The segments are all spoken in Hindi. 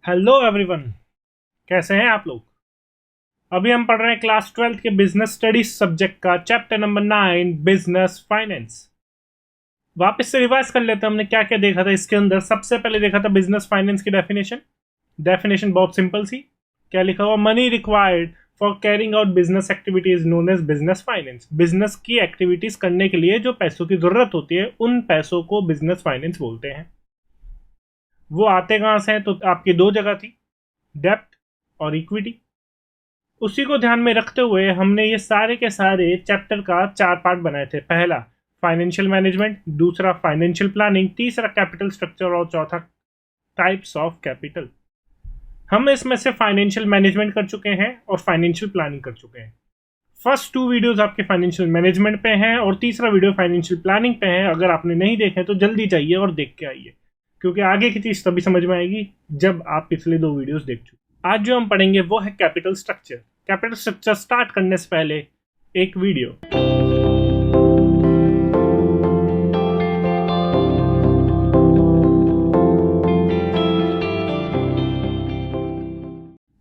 हेलो एवरीवन, कैसे हैं आप लोग। अभी हम पढ़ रहे हैं क्लास 12th के बिजनेस स्टडीज सब्जेक्ट का चैप्टर नंबर 9 बिजनेस फाइनेंस। वापस से रिवाइज कर लेते हैं हमने क्या क्या देखा था इसके अंदर। सबसे पहले देखा था बिजनेस फाइनेंस की डेफिनेशन बहुत सिंपल सी। क्या लिखा हुआ, money required for carrying out business activities known as business finance. Business की एक्टिविटीज करने के लिए जो पैसों की जरूरत होती है उन पैसों को बिजनेस फाइनेंस बोलते हैं। वो आते कहां से हैं, तो आपकी दो जगह थी, डेप्ट और इक्विटी। उसी को ध्यान में रखते हुए हमने ये सारे के सारे चैप्टर का 4 पार्ट बनाए थे। पहला फाइनेंशियल मैनेजमेंट, दूसरा फाइनेंशियल प्लानिंग, तीसरा कैपिटल स्ट्रक्चर और चौथा टाइप्स ऑफ कैपिटल। हम इसमें से फाइनेंशियल मैनेजमेंट कर चुके हैं और फाइनेंशियल प्लानिंग कर चुके हैं। फर्स्ट 2 वीडियोस आपके फाइनेंशियल मैनेजमेंट पे हैं और तीसरा वीडियो फाइनेंशियल प्लानिंग पे है। अगर आपने नहीं देखे तो जल्दी जाइए और देख के आइए, क्योंकि आगे की चीज तभी समझ में आएगी जब आप पिछले 2 वीडियोस देख चुके। आज जो हम पढ़ेंगे वो है capital structure. Capital structure start करने से पहले एक वीडियो।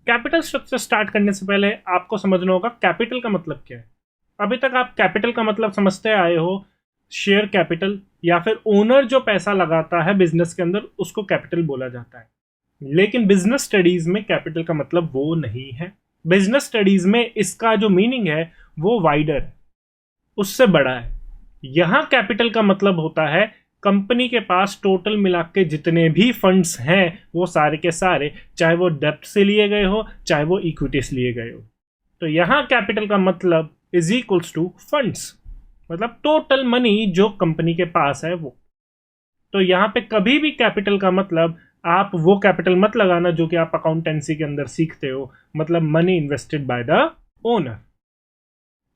कैपिटल स्ट्रक्चर स्टार्ट करने से पहले आपको समझना होगा कैपिटल का मतलब क्या है। अभी तक आप कैपिटल का मतलब समझते आए हो शेयर कैपिटल, या फिर ओनर जो पैसा लगाता है बिजनेस के अंदर उसको कैपिटल बोला जाता है। लेकिन बिजनेस स्टडीज में कैपिटल का मतलब वो नहीं है। बिजनेस स्टडीज में इसका जो मीनिंग है वो वाइडर है, उससे बड़ा है। यहां कैपिटल का मतलब होता है कंपनी के पास टोटल मिला के जितने भी फंड्स हैं वो सारे के सारे, चाहे वो डेप्ट से लिए गए हो चाहे वो इक्विटी से लिए गए हो। तो यहां कैपिटल का मतलब इज इक्वल्स टू फंड्स, मतलब टोटल मनी जो कंपनी के पास है वो। तो यहां पे कभी भी कैपिटल का मतलब आप वो कैपिटल मत लगाना जो कि आप अकाउंटेंसी के अंदर सीखते हो, मतलब money invested by the owner.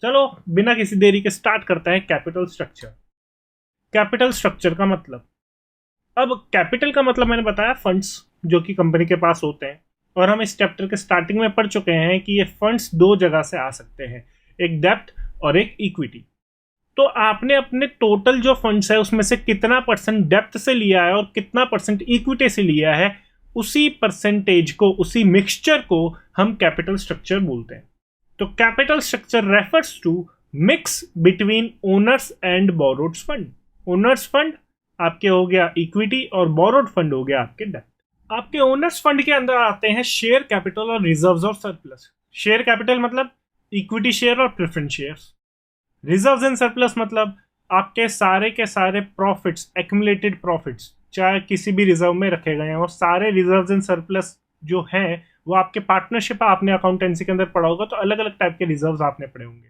चलो बिना किसी देरी के स्टार्ट करते हैं कैपिटल स्ट्रक्चर। कैपिटल स्ट्रक्चर का मतलब, अब कैपिटल का मतलब मैंने बताया फंड्स जो कि कंपनी के पास होते हैं, और हम इस चैप्टर के स्टार्टिंग में पढ़ चुके हैं कि ये फंड्स 2 जगह से आ सकते हैं, एक डेप्ट और एक इक्विटी। तो आपने अपने टोटल जो फंड्स है उसमें से कितना परसेंट डेप्थ से लिया है और कितना परसेंट इक्विटी से लिया है, उसी परसेंटेज को, उसी मिक्सचर को हम कैपिटल स्ट्रक्चर बोलते हैं। तो capital structure refers to mix between owners and borrowed fund. Owners fund आपके हो गया इक्विटी और बोरोड फंड हो गया आपके डेप्ट। आपके ओनर्स फंड के अंदर आते हैं शेयर कैपिटल और रिजर्व्स और सरप्लस। शेयर कैपिटल मतलब इक्विटी शेयर और preference shares. Reserves and surplus मतलब आपके सारे के सारे प्रॉफिट्स, एक्यूमुलेटेड प्रॉफिट्स, चाहे किसी भी रिजर्व में रखे गए हैं, और सारे रिजर्व्स एंड सरप्लस जो हैं वो आपके पार्टनरशिप, आपने अकाउंटेंसी के अंदर पढ़ा होगा तो अलग अलग टाइप के रिजर्व्स आपने पढ़े होंगे।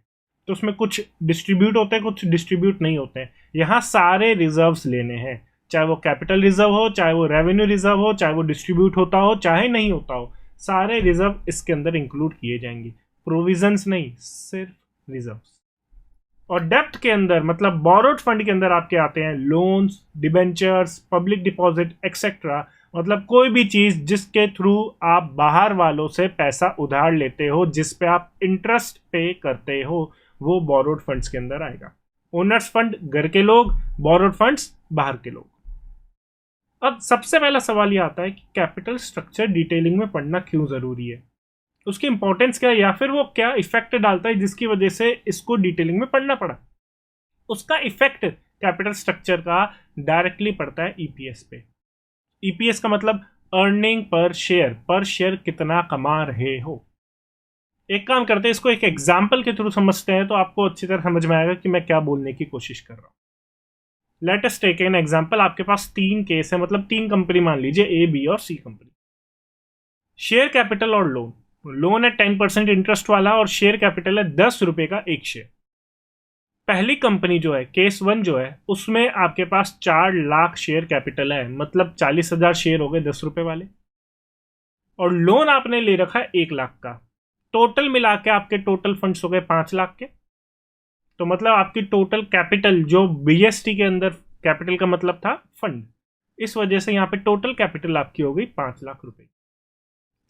तो उसमें कुछ डिस्ट्रीब्यूट होते हैं, कुछ डिस्ट्रीब्यूट नहीं होते हैं। यहाँ सारे रिजर्व्स लेने हैं, चाहे वो कैपिटल रिजर्व हो, चाहे वो रेवेन्यू रिजर्व हो, चाहे वो डिस्ट्रीब्यूट होता हो चाहे नहीं होता हो, सारे रिजर्व इसके अंदर इंक्लूड किए जाएंगे। प्रोविजंस नहीं, सिर्फ रिजर्व्स। और डेप्ट के अंदर मतलब बोरोड फंड के अंदर आपके आते हैं loans, debentures, public deposit etcetera. मतलब कोई भी चीज जिसके थ्रू आप बाहर वालों से पैसा उधार लेते हो, जिस पे आप इंटरेस्ट पे करते हो, वो बोरोड फंड्स के अंदर आएगा। ओनर्स फंड घर के लोग, बोरोड फंड्स बाहर के लोग। अब सबसे पहला सवाल यह आता है कि कैपिटल स्ट्रक्चर डिटेलिंग में पढ़ना क्यों जरूरी है, उसकी इंपॉर्टेंस क्या है, या फिर वो क्या इफेक्ट डालता है जिसकी वजह से इसको डिटेलिंग में पढ़ना पड़ा। उसका इफेक्ट कैपिटल स्ट्रक्चर का डायरेक्टली पड़ता है ईपीएस पे। ईपीएस का मतलब अर्निंग पर शेयर कितना कमा रहे हो। एक काम करते हैं, इसको एक एग्जाम्पल के थ्रू समझते हैं तो आपको अच्छी तरह समझ में आएगा कि मैं क्या बोलने की कोशिश कर रहा हूं। Let us take an example. आपके पास 3 केस है, मतलब 3 कंपनी मान लीजिए, ए, बी और सी कंपनी। शेयर कैपिटल और लोन। लोन है 10% इंटरेस्ट वाला और शेयर कैपिटल है 10 रुपए का एक शेयर। पहली कंपनी जो है, केस 1 जो है, उसमें आपके पास 4 लाख शेयर कैपिटल है, मतलब 40,000 शेयर हो गए 10 रुपए वाले, और लोन आपने ले रखा है 1 लाख का। टोटल मिला के आपके टोटल फंड्स हो गए 5 लाख के। तो मतलब आपकी टोटल कैपिटल, जो बीएसटी के अंदर कैपिटल का मतलब था फंड, इस वजह से यहां पे टोटल कैपिटल आपकी हो गई 5 लाख रुपए।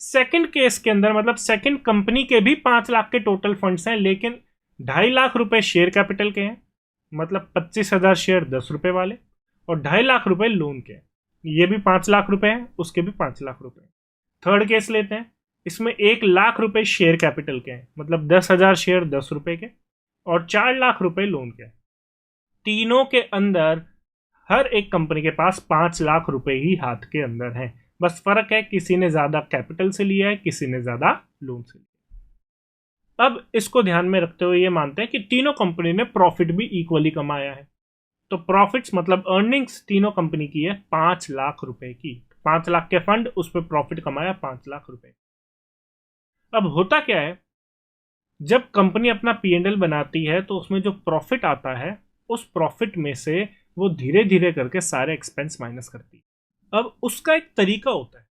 सेकंड केस के अंदर मतलब सेकंड कंपनी के भी 5 लाख के टोटल फंड्स हैं, लेकिन 2.5 लाख रुपए शेयर कैपिटल के हैं, मतलब 25,000 शेयर 10 रुपए वाले, और 2.5 लाख रुपए लोन के हैं। ये भी 5 लाख रुपए हैं, उसके भी 5 लाख रुपए हैं। थर्ड केस लेते हैं, इसमें 1 लाख रुपए शेयर कैपिटल के हैं, मतलब 10,000 शेयर 10 रुपए के, और 4 लाख रुपए लोन के। तीनों के अंदर हर एक कंपनी के पास 5 लाख रुपए ही हाथ के अंदर हैं। बस फर्क है किसी ने ज्यादा कैपिटल से लिया है, किसी ने ज्यादा लोन से लिया। अब इसको ध्यान में रखते हुए ये मानते हैं कि तीनों कंपनी ने प्रॉफिट भी इक्वली कमाया है। तो प्रॉफिट्स मतलब अर्निंग्स तीनों कंपनी की है 5 लाख रुपए की। 5 लाख के फंड, उस पर प्रॉफिट कमाया 5 लाख रुपए। अब होता क्या है, जब कंपनी अपना P&L बनाती है तो उसमें जो प्रॉफिट आता है उस प्रॉफिट में से वो धीरे धीरे करके सारे एक्सपेंस माइनस करती है। अब उसका एक तरीका होता है,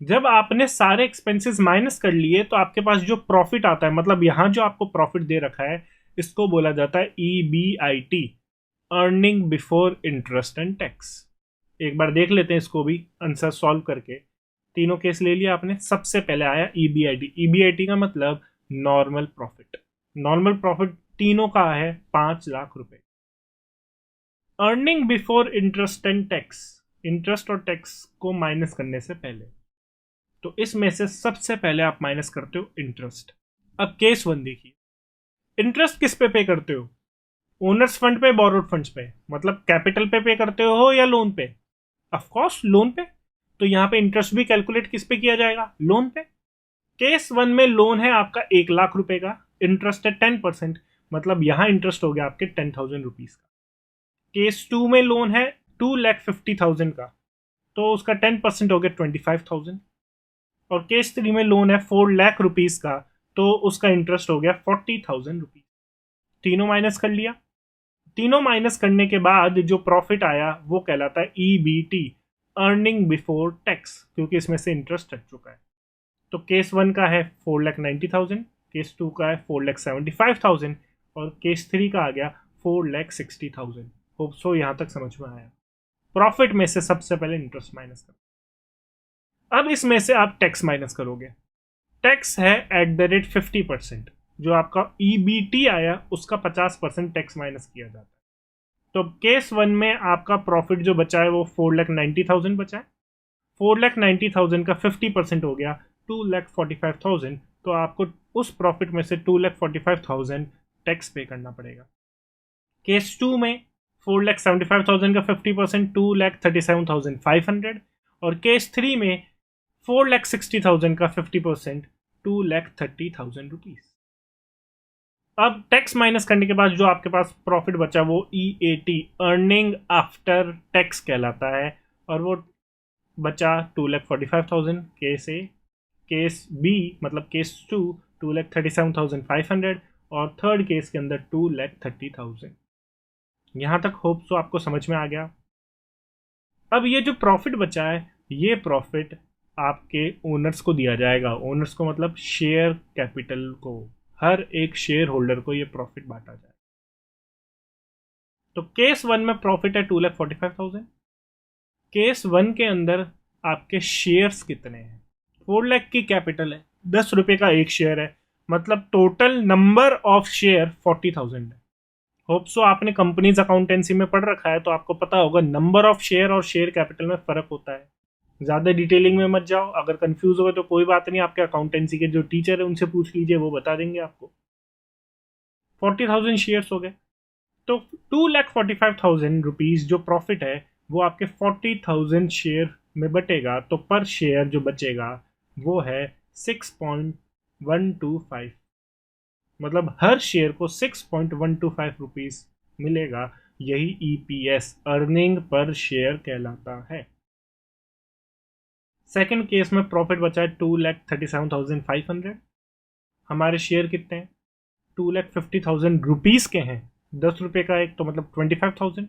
जब आपने सारे एक्सपेंसेस माइनस कर लिए तो आपके पास जो प्रॉफिट आता है, मतलब यहां जो आपको प्रॉफिट दे रखा है, इसको बोला जाता है EBIT, earning before interest and tax. एक बार देख लेते हैं इसको भी आंसर सॉल्व करके। तीनों केस ले लिया आपने। सबसे पहले आया EBIT का मतलब नॉर्मल प्रॉफिट। नॉर्मल प्रॉफिट तीनों का है 5 लाख रुपए। Earning before interest and tax, interest और टैक्स को माइनस करने से पहले, तो इसमें से सबसे पहले आप माइनस करते हो इंटरेस्ट। अब केस 1 देखिए, इंटरेस्ट किस पे पे करते हो? ओनर्स फंड पे, बोरोड फंड्स पे, मतलब कैपिटल पे पे करते हो या लोन पे? ऑफ कोर्स लोन पे। तो यहां पे इंटरेस्ट भी कैलकुलेट किस पे किया जाएगा? लोन पे। केस 1 में लोन है आपका 1 लाख रुपए का, इंटरेस्ट है 10%, मतलब यहां इंटरेस्ट हो गया आपके 10,000 रुपीज का। केस 2 में लोन है 2,50,000 का, तो उसका 10% हो गया 25,000। और केस 3 में लोन है 4 लाख रुपीज का, तो उसका इंटरेस्ट हो गया 40,000 रुपीज। तीनों माइनस कर लिया। तीनों माइनस करने के बाद जो प्रॉफिट आया वो कहलाता है EBT, अर्निंग बिफोर टैक्स, क्योंकि इसमें से इंटरेस्ट हट चुका है। तो केस 1 का है 4,90,000, केस 2 का है 4,75,000, और केस 3 का आ गया 4,60,000। होप सो यहां तक समझ में आया। प्रॉफिट में से सबसे पहले इंटरेस्ट माइनस करो। अब इसमें से आप टैक्स माइनस करोगे। टैक्स है @50%। जो आपका EBT आया उसका 50% टैक्स माइनस किया जाता है। तो केस 1 में आपका प्रॉफिट जो बचा है वो 4,90,000 बचा है। 4,90,000 का 50% हो गया 2,45,000। तो आपको उस प्रॉफिट में से 2,45,000 टैक्स पे करना पड़ेगा। केस 2 में 4,75,000 का 50% 2,37,500, और केस 3 में 4,60,000 का 50% 2,30,000 रुपीज। अब टैक्स माइनस करने के बाद जो आपके पास प्रॉफिट बचा वो EAT, अर्निंग आफ्टर टैक्स कहलाता है, और वो बचा 2,45,000 केस ए। केस बी मतलब केस 2 2,37,500, और थर्ड केस के अंदर 2,30,000। यहां तक होप सो आपको समझ में आ गया। अब ये जो प्रॉफिट बचा है, ये प्रॉफिट आपके ओनर्स को दिया जाएगा। ओनर्स को मतलब शेयर कैपिटल को, हर एक शेयर होल्डर को ये प्रॉफिट बांटा जाए। तो केस 1 में प्रॉफिट है 2,45,000। केस 1 के अंदर आपके शेयर्स कितने हैं? 4 लाख की कैपिटल है, 10 रुपए का एक शेयर है, मतलब टोटल नंबर ऑफ शेयर 40,000 है। होप सो आपने कंपनीज अकाउंटेंसी में पढ़ रखा है, तो आपको पता होगा नंबर ऑफ शेयर और शेयर कैपिटल में फर्क होता है। ज़्यादा डिटेलिंग में मत जाओ, अगर कंफ्यूज हो तो कोई बात नहीं, आपके अकाउंटेंसी के जो टीचर है उनसे पूछ लीजिए, वो बता देंगे आपको। 40,000 शेयर्स हो गए, तो 2,45,000 रुपीज जो प्रॉफिट है वो आपके 40,000 शेयर में बटेगा। तो पर शेयर जो बचेगा वो है 6.125, मतलब हर शेयर को 6.125 रुपीज मिलेगा। यही EPS, अर्निंग पर शेयर कहलाता है। सेकंड केस में प्रॉफिट बचा है 2,37,500। हमारे शेयर कितने हैं? 2,50,000 रुपीज के हैं, 10 रुपए का एक, तो मतलब 25,000।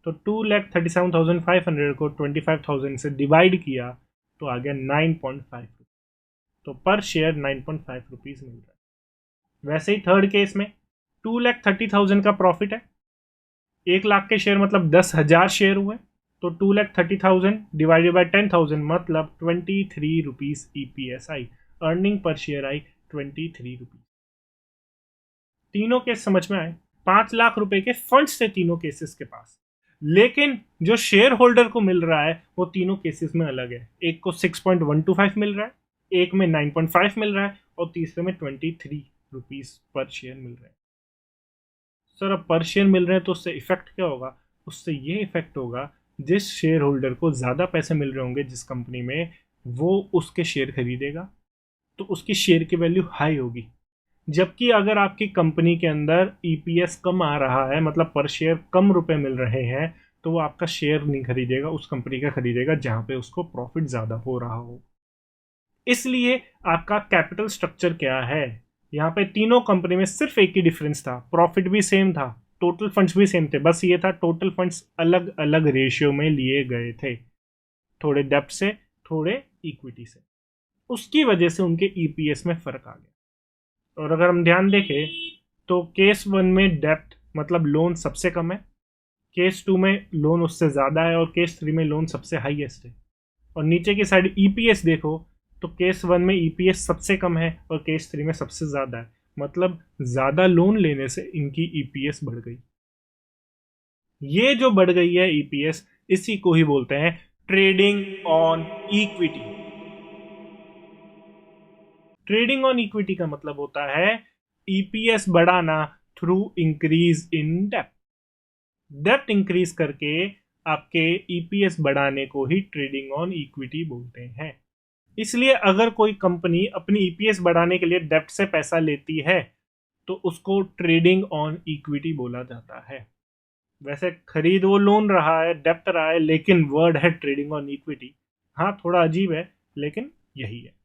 तो 2,37,500 को 25,000 से डिवाइड किया तो आ गया 9.5। तो पर शेयर 9.5 रुपीज मिल रहा है। वैसे ही थर्ड केस में 2,30,000 का प्रॉफिट है, 1 लाख के शेयर मतलब 10,000 शेयर हुए, तो 2,30,000 डिवाइडेड बाई 10,000 मतलब 23 rupees EPS I, earning per share I 23 rupees. तीनों केस समझ में आए? 5 लाख रुपए के फंड्स थे तीनों केसेस के पास, लेकिन जो शेयर होल्डर को मिल रहा है वो तीनों केसेस में अलग है। एक को 6.125 मिल रहा है, एक में 9.5 मिल रहा है और तीसरे में 23 रुपीज पर शेयर मिल रहे हैं। सर अब पर शेयर मिल रहे हैं तो उससे इफेक्ट क्या होगा? उससे ये इफेक्ट होगा, जिस शेयर होल्डर को ज़्यादा पैसे मिल रहे होंगे जिस कंपनी में, वो उसके शेयर खरीदेगा तो उसकी शेयर की वैल्यू हाई होगी। जबकि अगर आपकी कंपनी के अंदर ईपीएस कम आ रहा है, मतलब पर शेयर कम रुपए मिल रहे हैं, तो वो आपका शेयर नहीं खरीदेगा, उस कंपनी का खरीदेगा जहां पे उसको प्रॉफिट ज़्यादा हो रहा हो। इसलिए आपका कैपिटल स्ट्रक्चर क्या है? यहाँ पे तीनों कंपनी में सिर्फ एक ही डिफरेंस था, प्रॉफिट भी सेम था, टोटल फंड्स भी सेम थे, बस ये था टोटल फंड्स अलग अलग रेशियो में लिए गए थे, थोड़े डेब्ट से थोड़े इक्विटी से। उसकी वजह से उनके ईपीएस में फर्क आ गया। और अगर हम ध्यान देखें तो केस 1 में डेब्ट मतलब लोन सबसे कम है, केस 2 में लोन उससे ज़्यादा है और केस 3 में लोन सबसे हाईएस्ट है। और नीचे की साइड ईपीएस देखो तो केस 1 में ईपीएस सबसे कम है और केस 3 में सबसे ज़्यादा है, मतलब ज़्यादा लोन लेने से इनकी ईपीएस बढ़ गई। ये जो बढ़ गई है ईपीएस, इसी को ही बोलते हैं trading on equity. Trading on equity का मतलब होता है ईपीएस बढ़ाना through increase in depth. Depth increase करके आपके ईपीएस बढ़ाने को ही ट्रेडिंग ऑन इक्विटी बोलते हैं। इसलिए अगर कोई कंपनी अपनी ईपीएस बढ़ाने के लिए डेप्थ से पैसा लेती है तो उसको ट्रेडिंग ऑन इक्विटी बोला जाता है। वैसे खरीद वो लोन रहा है, डेप्थ रहा है, लेकिन वर्ड है ट्रेडिंग ऑन इक्विटी। हाँ थोड़ा अजीब है लेकिन यही है।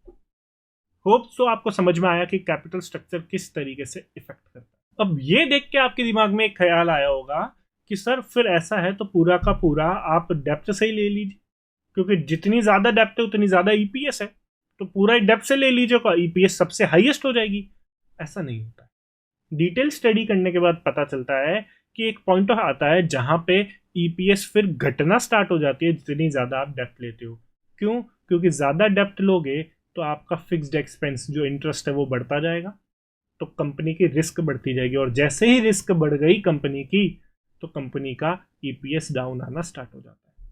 होप सो आपको समझ में आया कि कैपिटल स्ट्रक्चर किस तरीके से इफेक्ट करता है। अब ये देख के आपके दिमाग में एक ख्याल आया होगा कि सर फिर ऐसा है तो पूरा का पूरा आप डेप्थ से ही ले लीजिए, क्योंकि जितनी ज्यादा डेप्थ है उतनी ज्यादा ईपीएस है, तो पूरा डेप्थ से ले लीजिएगा, ईपीएस सबसे हाईएस्ट हो जाएगी। ऐसा नहीं होता। डिटेल स्टडी करने के बाद पता चलता है कि एक पॉइंट आता है जहां पे ईपीएस फिर घटना स्टार्ट हो जाती है जितनी ज्यादा आप डेप्थ लेते हो। क्यों? क्योंकि ज्यादा डेप्थ लोगे तो आपका फिक्स्ड एक्सपेंस जो इंटरेस्ट है वो बढ़ता जाएगा, तो कंपनी की रिस्क बढ़ती जाएगी, और जैसे ही रिस्क बढ़ गई कंपनी की तो कंपनी का ईपीएस डाउन आना स्टार्ट हो जाता है।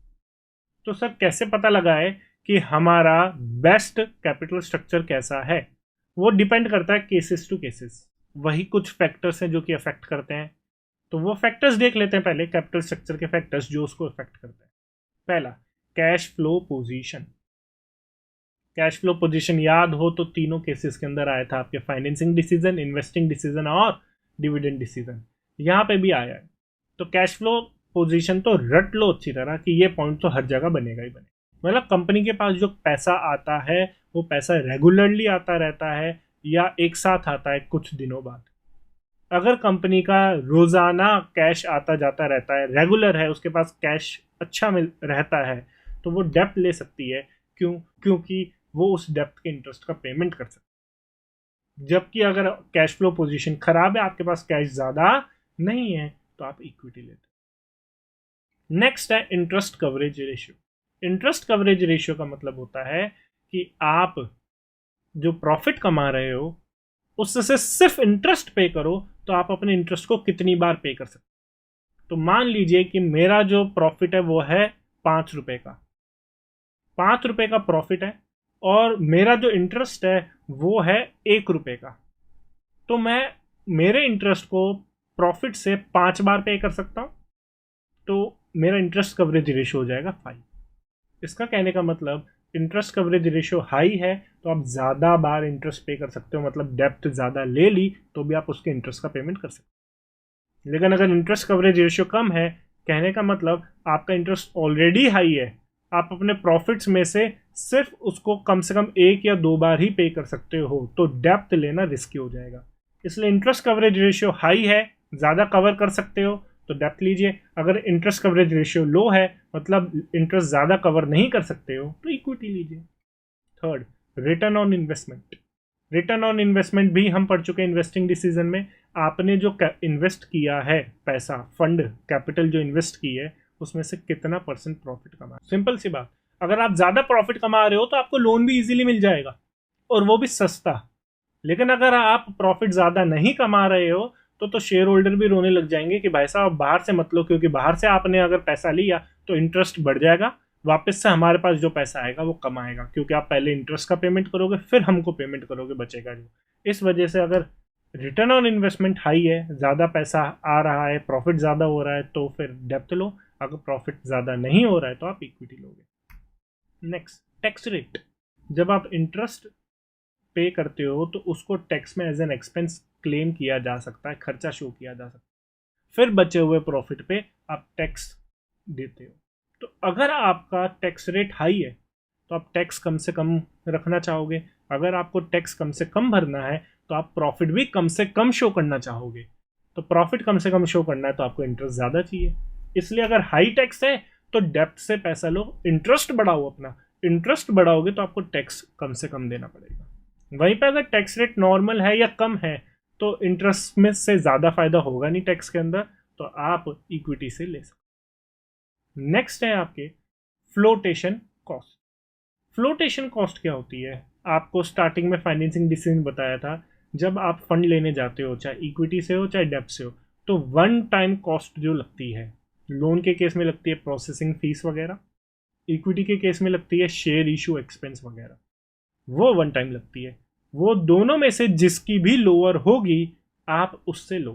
तो सर कैसे पता लगाए कि हमारा बेस्ट कैपिटल स्ट्रक्चर कैसा है? वो डिपेंड करता है केसेस टू केसेस। वही कुछ फैक्टर्स हैं जो कि अफेक्ट करते हैं, तो वो फैक्टर्स देख लेते हैं पहले, कैपिटल स्ट्रक्चर के फैक्टर्स जो उसको अफेक्ट करते हैं। पहला, cash flow position. Cash flow position याद हो तो तीनों केसेस के अंदर आया था, आपके फाइनेंसिंग डिसीजन, इन्वेस्टिंग डिसीजन और डिविडेंड डिसीजन, यहाँ पे भी आया है। तो कैश फ्लो पोजीशन तो रट लो अच्छी तरह कि ये पॉइंट तो हर जगह बनेगा ही बनेगा। मतलब कंपनी के पास जो पैसा आता है वो पैसा रेगुलरली आता रहता है या एक साथ आता है कुछ दिनों बाद। अगर कंपनी का रोजाना कैश आता जाता रहता है, रेगुलर है, उसके पास कैश अच्छा मिल रहता है, तो वो डेप्थ ले सकती है। क्यों? क्योंकि वो उस डेप्थ के इंटरेस्ट का पेमेंट कर सकते। जबकि अगर कैश फ्लो पोजीशन खराब है, आपके पास कैश ज्यादा नहीं है, तो आप इक्विटी लेते। नेक्स्ट है interest coverage ratio. Interest coverage ratio का मतलब होता है कि आप जो प्रॉफिट कमा रहे हो उससे सिर्फ इंटरेस्ट पे करो तो आप अपने इंटरेस्ट को कितनी बार पे कर सकते। तो मान लीजिए कि मेरा जो प्रॉफिट है वो है 5 रुपए का, 5 रुपए का प्रॉफिट है और मेरा जो इंटरेस्ट है वो है 1 रुपए का, तो मैं मेरे इंटरेस्ट को प्रॉफिट से 5 बार पे कर सकता हूं, तो मेरा इंटरेस्ट कवरेज रेशियो हो जाएगा 5। इसका कहने का मतलब इंटरेस्ट कवरेज रेशियो हाई है तो आप ज़्यादा बार इंटरेस्ट पे कर सकते हो, मतलब डेप्थ ज़्यादा ले ली तो भी आप उसके इंटरेस्ट का पेमेंट कर सकते हो। लेकिन अगर इंटरेस्ट कवरेज रेशियो कम है, कहने का मतलब आपका इंटरेस्ट ऑलरेडी हाई है, आप अपने प्रॉफिट्स में से सिर्फ उसको कम से कम 1 या 2 बार ही पे कर सकते हो, तो डेप्थ लेना रिस्की हो जाएगा। इसलिए इंटरेस्ट कवरेज रेशियो हाई है, ज़्यादा कवर कर सकते हो तो डेप्थ लीजिए। अगर इंटरेस्ट कवरेज रेशियो लो है, मतलब इंटरेस्ट ज़्यादा कवर नहीं कर सकते हो, तो इक्विटी लीजिए। Third, return on investment. Return on investment भी हम पढ़ चुके हैं इन्वेस्टिंग डिसीजन में। आपने जो इन्वेस्ट किया है पैसा, फंड, कैपिटल जो इन्वेस्ट की है, उसमें से कितना परसेंट प्रॉफिट कमा। सिंपल सी बात, अगर आप ज़्यादा प्रॉफिट कमा रहे हो तो आपको लोन भी इजीली मिल जाएगा और वो भी सस्ता। लेकिन अगर आप प्रॉफिट ज़्यादा नहीं कमा रहे हो तो शेयर होल्डर भी रोने लग जाएंगे कि भाई साहब बाहर से मत लो, क्योंकि बाहर से आपने अगर पैसा लिया तो इंटरेस्ट बढ़ जाएगा वापस से हमारे पास जो पैसा आएगा वो कम आएगा, क्योंकि आप पहले इंटरेस्ट का पेमेंट करोगे फिर हमको पेमेंट करोगे, बचेगा जो। इस वजह से अगर रिटर्न ऑन इन्वेस्टमेंट हाई है, ज़्यादा पैसा आ रहा है, प्रॉफिट ज़्यादा हो रहा है, तो फिर डेप्थ लो। अगर प्रॉफिट ज़्यादा नहीं हो रहा है तो आप इक्विटी लोगे। Next, tax rate. जब आप इंटरेस्ट पे करते हो तो उसको टैक्स में एज एन एक्सपेंस क्लेम किया जा सकता है, खर्चा शो किया जा सकता है, फिर बचे हुए प्रॉफिट पे आप टैक्स देते हो। तो अगर आपका टैक्स रेट हाई है तो आप टैक्स कम से कम रखना चाहोगे, अगर आपको टैक्स कम से कम भरना है तो आप प्रॉफिट भी कम से कम शो करना चाहोगे। तो प्रॉफिट कम से कम शो करना है तो आपको इंटरेस्ट ज़्यादा चाहिए। इसलिए अगर हाई टैक्स है तो डेप्थ से पैसा लो, इंटरेस्ट बढ़ाओ अपना। इंटरेस्ट बढ़ाओगे तो आपको टैक्स कम से कम देना पड़ेगा। वहीं पे अगर टैक्स रेट नॉर्मल है या कम है तो इंटरेस्ट में से ज़्यादा फायदा होगा नहीं टैक्स के अंदर, तो आप इक्विटी से ले सकते। नेक्स्ट है आपके फ्लोटेशन कॉस्ट। फ्लोटेशन कॉस्ट क्या होती है? आपको स्टार्टिंग में फाइनेंसिंग डिसीजन बताया था, जब आप फंड लेने जाते हो, चाहे इक्विटी से हो चाहे डेब्ट से हो, तो वन टाइम कॉस्ट जो लगती है, लोन के केस में लगती है प्रोसेसिंग फीस वगैरह, इक्विटी के केस में लगती है शेयर इशू एक्सपेंस वगैरह, वो वन टाइम लगती है। वो दोनों में से जिसकी भी लोअर होगी आप उससे लो।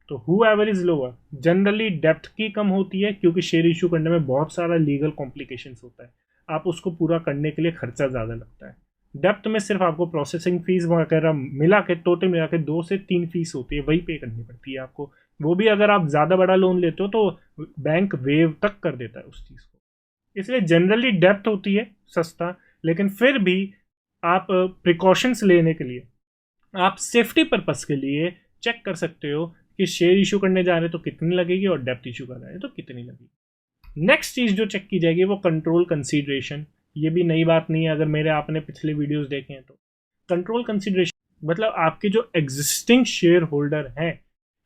तो whoever is lower, generally depth की कम होती है क्योंकि शेयर इशू करने में बहुत सारा लीगल कॉम्प्लिकेशंस होता है, आप उसको पूरा करने के लिए खर्चा ज़्यादा लगता है। डेप्थ में सिर्फ आपको प्रोसेसिंग फीस वगैरह मिला के, टोटल मिला के 2 से 3 फीस होती है, वही पे करनी पड़ती है आपको। वो भी अगर आप ज़्यादा बड़ा लोन लेते हो तो बैंक वेव तक कर देता है उस चीज़ को। इसलिए जनरली डेप्थ होती है सस्ता, लेकिन फिर भी आप प्रिकॉशंस लेने के लिए, आप सेफ्टी पर्पस के लिए चेक कर सकते हो कि शेयर इशू करने जा रहे तो कितनी लगेगी और डेप्थ इशू कर रहे हैं तो कितनी लगेगी। नेक्स्ट चीज़ जो चेक की जाएगी वो कंट्रोल कंसीडरेशन। ये भी नई बात नहीं है, अगर मेरे आपने पिछले वीडियोस देखे हैं तो। कंट्रोल कंसीडरेशन मतलब आपके जो एग्जिस्टिंग शेयर होल्डर हैं,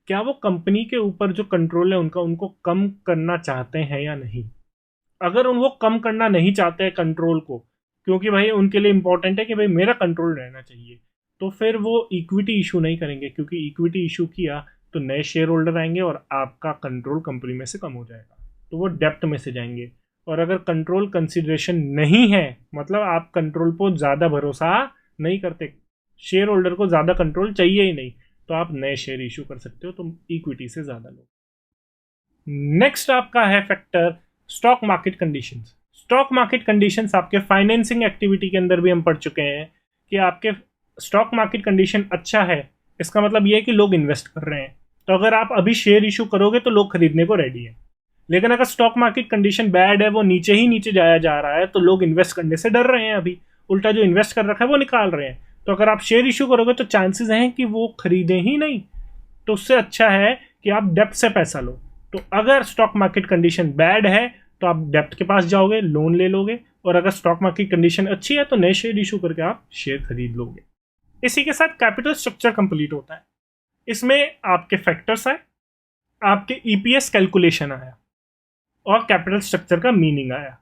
क्या वो कंपनी के ऊपर जो कंट्रोल है उनको कम करना चाहते हैं या नहीं। अगर वो कम करना नहीं चाहते हैं कंट्रोल को, क्योंकि भाई उनके लिए इंपॉर्टेंट है कि भाई मेरा कंट्रोल रहना चाहिए, तो फिर वो इक्विटी इशू नहीं करेंगे, क्योंकि इक्विटी इशू किया तो नए शेयर होल्डर आएंगे और आपका कंट्रोल कंपनी में से कम हो जाएगा, तो वो डेप्थ में से जाएंगे। और अगर कंट्रोल कंसिडरेशन नहीं है, मतलब आप कंट्रोल पर ज़्यादा भरोसा नहीं करते, शेयर होल्डर को ज़्यादा कंट्रोल चाहिए ही नहीं, तो आप नए शेयर इशू कर सकते हो, तो इक्विटी से ज़्यादा लो। नेक्स्ट आपका है factor stock market conditions. Stock market conditions आपके फाइनेंसिंग एक्टिविटी के अंदर भी हम पढ़ चुके हैं कि आपके स्टॉक मार्केट कंडीशन अच्छा है, इसका मतलब ये है कि लोग इन्वेस्ट कर रहे हैं। तो अगर आप अभी शेयर इशू करोगे तो लोग खरीदने को रेडी हैं। लेकिन अगर स्टॉक मार्केट कंडीशन बैड है, वो नीचे ही नीचे जाया जा रहा है, तो लोग इन्वेस्ट करने से डर रहे हैं, अभी उल्टा जो इन्वेस्ट कर रखा है वो निकाल रहे हैं। तो अगर आप शेयर इशू करोगे तो चांसेस हैं कि वो खरीदें ही नहीं, तो उससे अच्छा है कि आप डेप्थ से पैसा लो। तो अगर स्टॉक मार्केट कंडीशन बैड है तो आप डेप्थ के पास जाओगे, लोन ले लोगे, और अगर स्टॉक मार्केट कंडीशन अच्छी है तो नए शेयर इशू करके आप शेयर खरीद लोगे। इसी के साथ कैपिटल स्ट्रक्चर कंप्लीट होता है। इसमें आपके फैक्टर्स आए, आपके ईपीएस कैलकुलेशन आया और कैपिटल स्ट्रक्चर का मीनिंग आया।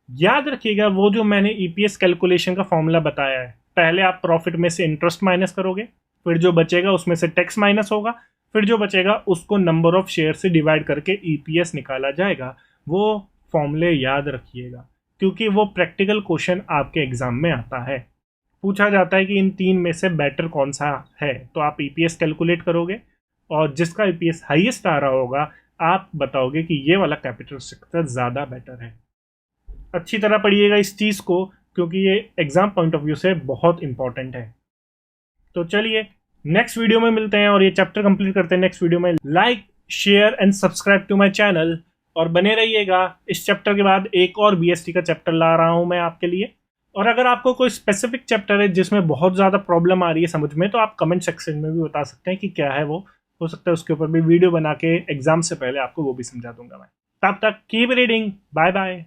याद रखिएगा वो जो मैंने ईपीएस कैलकुलेशन का फॉर्मूला बताया है, पहले आप प्रॉफिट में से इंटरेस्ट माइनस करोगे, फिर जो बचेगा उसमें से टैक्स माइनस होगा, फिर जो बचेगा उसको नंबर ऑफ शेयर से डिवाइड करके ईपीएस निकाला जाएगा। वो फॉर्मूले याद रखिएगा, क्योंकि वो प्रैक्टिकल क्वेश्चन आपके एग्जाम में आता है। पूछा जाता है कि इन तीन में से बेटर कौन सा है, तो आप ईपीएस कैलकुलेट करोगे और जिसका ईपीएस हाईएस्ट आ रहा होगा आप बताओगे कि ये वाला कैपिटल स्ट्रक्चर ज़्यादा बेटर है। अच्छी तरह पढ़िएगा इस चीज़ को, क्योंकि ये एग्जाम पॉइंट ऑफ व्यू से बहुत इंपॉर्टेंट है। तो चलिए नेक्स्ट वीडियो में मिलते हैं और ये चैप्टर कंप्लीट करते हैं नेक्स्ट वीडियो में। Like, share and subscribe to my channel और बने रहिएगा। इस चैप्टर के बाद एक और बीएसटी का चैप्टर ला रहा हूँ मैं आपके लिए। और अगर आपको कोई स्पेसिफिक चैप्टर है जिसमें बहुत ज़्यादा प्रॉब्लम आ रही है समझ में, तो आप कमेंट सेक्शन में भी बता सकते हैं कि क्या है वो। हो सकता है उसके ऊपर भी वीडियो बना के एग्जाम से पहले आपको वो भी समझा दूंगा मैं। तब तक कीप रीडिंग, बाय बाय।